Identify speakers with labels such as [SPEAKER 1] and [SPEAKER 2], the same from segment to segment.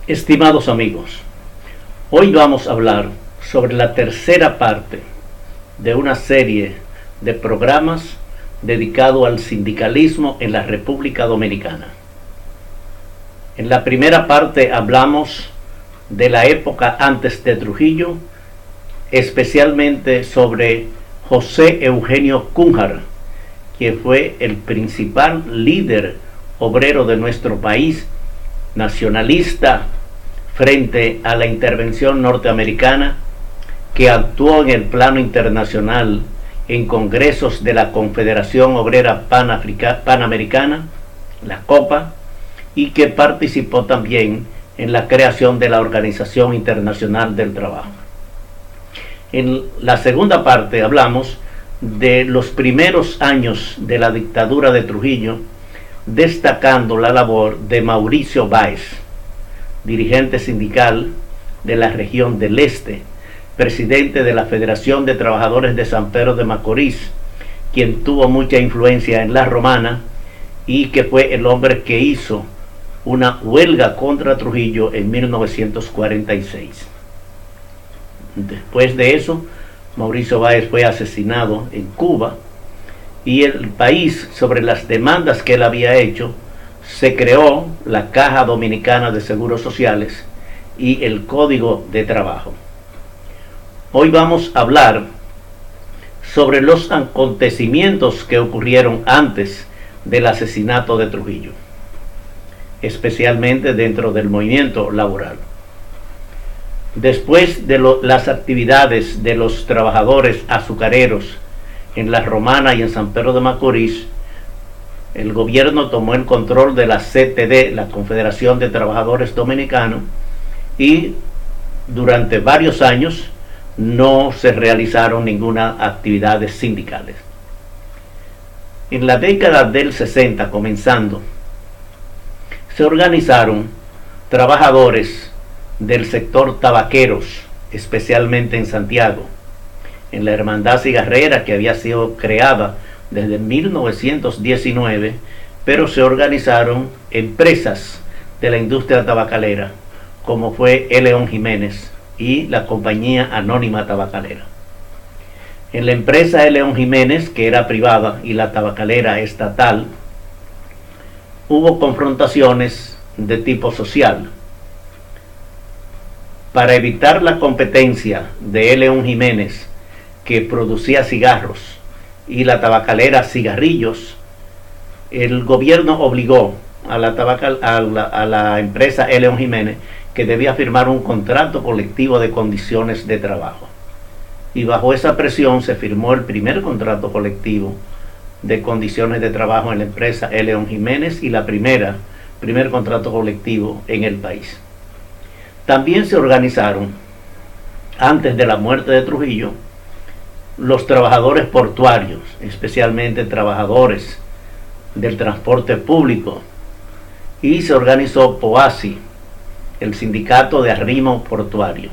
[SPEAKER 1] Estimados amigos, hoy vamos a hablar sobre la tercera parte de una serie de programas dedicado al sindicalismo en la República Dominicana. En la primera parte hablamos de la época antes de Trujillo, especialmente sobre José Eugenio Cúnjar, quien fue el principal líder obrero de nuestro país, nacionalista frente a la intervención norteamericana, que actuó en el plano internacional en congresos de la Confederación Obrera Panamericana, la COPA, y que participó también en la creación de la Organización Internacional del Trabajo. En la segunda parte hablamos de los primeros años de la dictadura de Trujillo, destacando la labor de Mauricio Báez, dirigente sindical de la región del Este, presidente de la Federación de Trabajadores de San Pedro de Macorís, quien tuvo mucha influencia en la Romana y que fue el hombre que hizo una huelga contra Trujillo en 1946. Después de eso, Mauricio Báez fue asesinado en Cuba y el país, sobre las demandas que él había hecho, se creó la Caja Dominicana de Seguros Sociales y el Código de Trabajo. Hoy vamos a hablar sobre los acontecimientos que ocurrieron antes del asesinato de Trujillo, especialmente dentro del movimiento laboral. Después de las actividades de los trabajadores azucareros en La Romana y en San Pedro de Macorís, el gobierno tomó el control de la CTD, la Confederación de Trabajadores Dominicanos, y durante varios años no se realizaron ninguna actividades sindicales. En la década del 60, comenzando, se organizaron trabajadores del sector tabaqueros, especialmente en Santiago, en la Hermandad Cigarrera, que había sido creada desde 1919, pero se organizaron empresas de la industria tabacalera, como fue León Jiménez y la Compañía Anónima Tabacalera. En la empresa León Jiménez, que era privada, y la tabacalera estatal, hubo confrontaciones de tipo social. Para evitar la competencia de León Jiménez, que producía cigarros, y la tabacalera cigarrillos, el gobierno obligó a la empresa León Jiménez que debía firmar un contrato colectivo de condiciones de trabajo. Y bajo esa presión se firmó el primer contrato colectivo de condiciones de trabajo en la empresa León Jiménez y primer contrato colectivo en el país. También se organizaron, antes de la muerte de Trujillo, los trabajadores portuarios, especialmente trabajadores del transporte público, y se organizó POASI, el sindicato de arrimo portuario.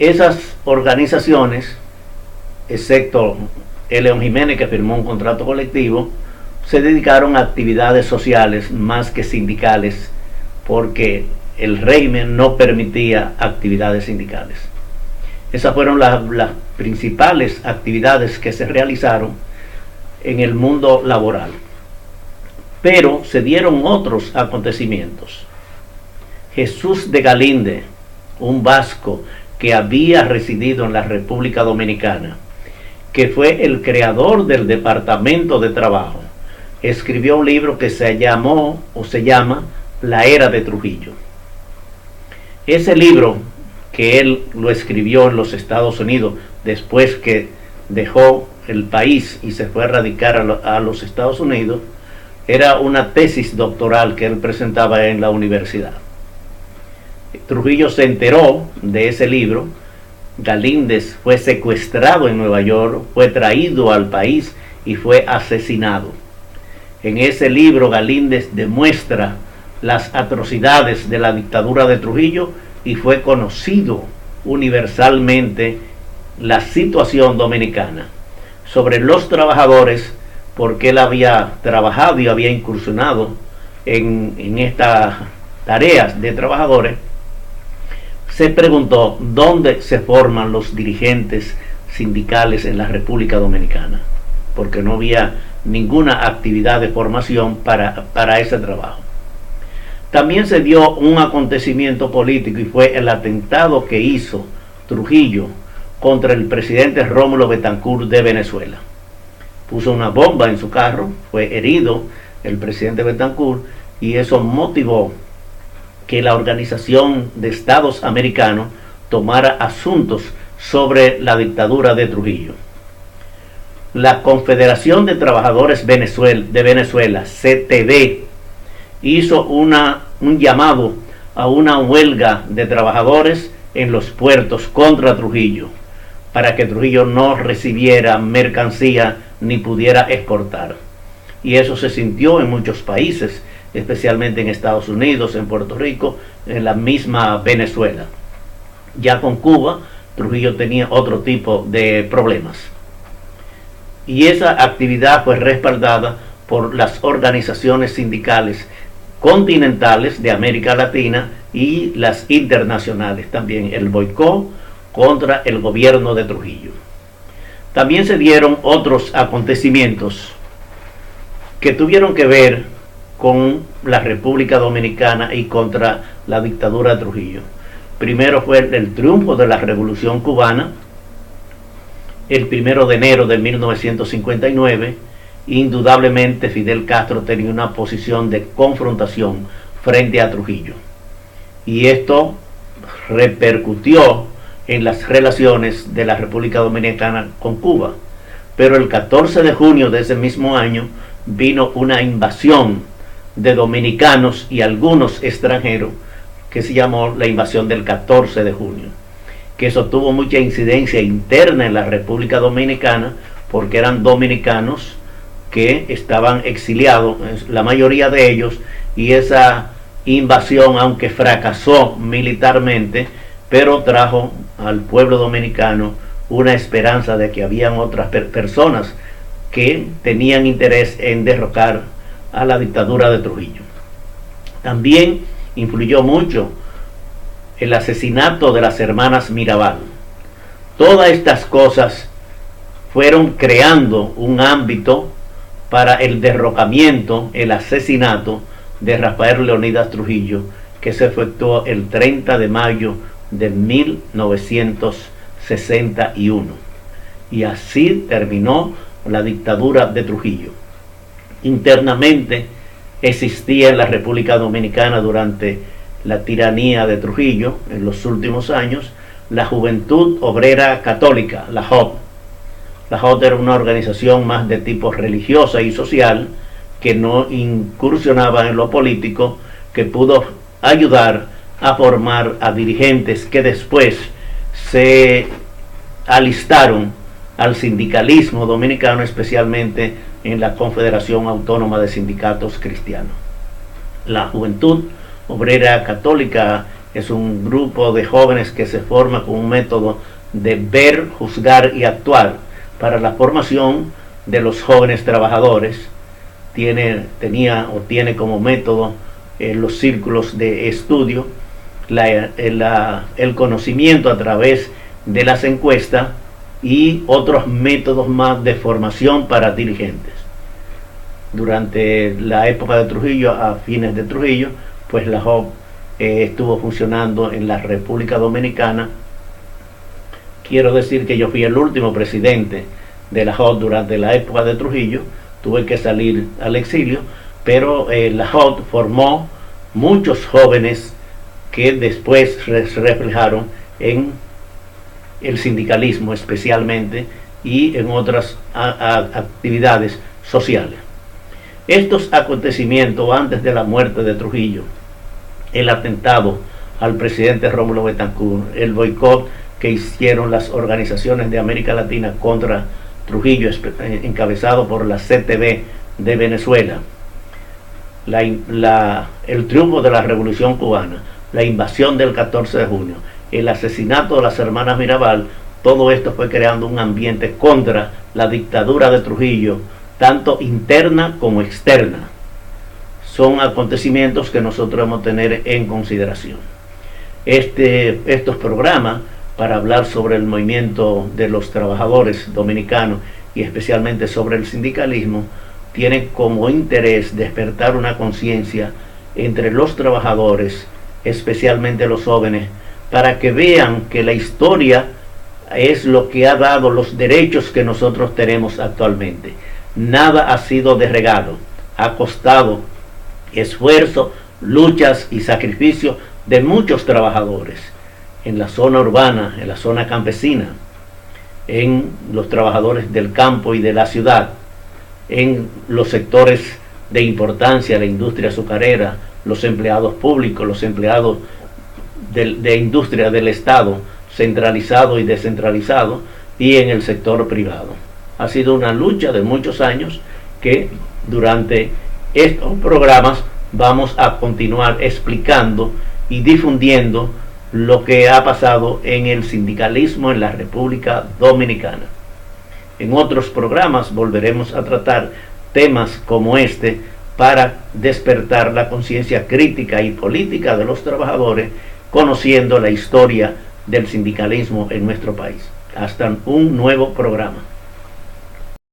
[SPEAKER 1] Esas organizaciones, excepto León Jiménez, que firmó un contrato colectivo, se dedicaron a actividades sociales más que sindicales, porque el régimen no permitía actividades sindicales. Esas fueron las principales actividades que se realizaron en el mundo laboral. Pero se dieron otros acontecimientos. Jesús de Galinde, un vasco que había residido en la República Dominicana, que fue el creador del Departamento de Trabajo, escribió un libro que se llama La Era de Trujillo. Ese libro, que él lo escribió en los Estados Unidos después que dejó el país y se fue a radicar a los Estados Unidos, era una tesis doctoral que él presentaba en la universidad. Trujillo se enteró de ese libro. Galíndez fue secuestrado en Nueva York, fue traído al país y fue asesinado. En ese libro Galíndez demuestra las atrocidades de la dictadura de Trujillo y fue conocido universalmente la situación dominicana. Sobre los trabajadores, porque él había trabajado y había incursionado en esta tareas de trabajadores, se preguntó dónde se forman los dirigentes sindicales en la República Dominicana, porque no había ninguna actividad de formación para ese trabajo. También se dio un acontecimiento político y fue el atentado que hizo Trujillo contra el presidente Rómulo Betancourt de Venezuela. Puso una bomba en su carro, fue herido el presidente Betancourt y eso motivó que la Organización de Estados Americanos tomara asuntos sobre la dictadura de Trujillo. La Confederación de Trabajadores de Venezuela, CTV, hizo un llamado a una huelga de trabajadores en los puertos contra Trujillo, para que Trujillo no recibiera mercancía ni pudiera exportar. Y eso se sintió en muchos países, especialmente en Estados Unidos, en Puerto Rico, en la misma Venezuela. Ya con Cuba, Trujillo tenía otro tipo de problemas. Y esa actividad fue respaldada por las organizaciones sindicales continentales de América Latina y las internacionales, también el boicot contra el gobierno de Trujillo. También se dieron otros acontecimientos que tuvieron que ver con la República Dominicana y contra la dictadura de Trujillo. Primero fue el triunfo de la Revolución Cubana, el 1 de enero de 1959. Indudablemente Fidel Castro tenía una posición de confrontación frente a Trujillo. Y esto repercutió en las relaciones de la República Dominicana con Cuba. Pero el 14 de junio de ese mismo año vino una invasión de dominicanos y algunos extranjeros que se llamó la invasión del 14 de junio, que eso tuvo mucha incidencia interna en la República Dominicana porque eran dominicanos que estaban exiliados, la mayoría de ellos, y esa invasión, aunque fracasó militarmente, pero trajo al pueblo dominicano una esperanza de que habían otras personas que tenían interés en derrocar a la dictadura de Trujillo. También influyó mucho el asesinato de las hermanas Mirabal. Todas estas cosas fueron creando un ámbito para el derrocamiento, el asesinato de Rafael Leónidas Trujillo, que se efectuó el 30 de mayo de 1961. Y así terminó la dictadura de Trujillo. Internamente existía en la República Dominicana durante la tiranía de Trujillo, en los últimos años, la Juventud Obrera Católica, la JOC. La JOC era una organización más de tipo religiosa y social que no incursionaba en lo político, que pudo ayudar a formar a dirigentes que después se alistaron al sindicalismo dominicano, especialmente en la Confederación Autónoma de Sindicatos Cristianos. La Juventud Obrera Católica es un grupo de jóvenes que se forma con un método de ver, juzgar y actuar para la formación de los jóvenes trabajadores. Tiene como método los círculos de estudio, el conocimiento a través de las encuestas y otros métodos más de formación para dirigentes. Durante la época de Trujillo, a fines de Trujillo, pues la JOC estuvo funcionando en la República Dominicana. Quiero decir que yo fui el último presidente de la JOC durante la época de Trujillo. Tuve que salir al exilio, pero la JOC formó muchos jóvenes que después se reflejaron en el sindicalismo especialmente y en otras actividades sociales. Estos acontecimientos antes de la muerte de Trujillo, el atentado al presidente Rómulo Betancourt, el boicot que hicieron las organizaciones de América Latina contra Trujillo, encabezado por la CTV de Venezuela, el triunfo de la Revolución Cubana, la invasión del 14 de junio, el asesinato de las hermanas Mirabal, todo esto fue creando un ambiente contra la dictadura de Trujillo, tanto interna como externa. son acontecimientos que nosotros debemos tener en consideración. Estos programas para hablar sobre el movimiento de los trabajadores dominicanos y especialmente sobre el sindicalismo tienen como interés despertar una conciencia entre los trabajadores, especialmente los jóvenes, para que vean que la historia es lo que ha dado los derechos que nosotros tenemos actualmente. Nada ha sido de regalo, ha costado esfuerzo, luchas y sacrificio de muchos trabajadores en la zona urbana, en la zona campesina, en los trabajadores del campo y de la ciudad, en los sectores de importancia, la industria azucarera, los empleados públicos, los empleados de industria del Estado, centralizado y descentralizado, y en el sector privado. Ha sido una lucha de muchos años que durante estos programas vamos a continuar explicando y difundiendo lo que ha pasado en el sindicalismo en la República Dominicana. En otros programas volveremos a tratar temas como este para despertar la conciencia crítica y política de los trabajadores, conociendo la historia del sindicalismo en nuestro país. Hasta un nuevo programa.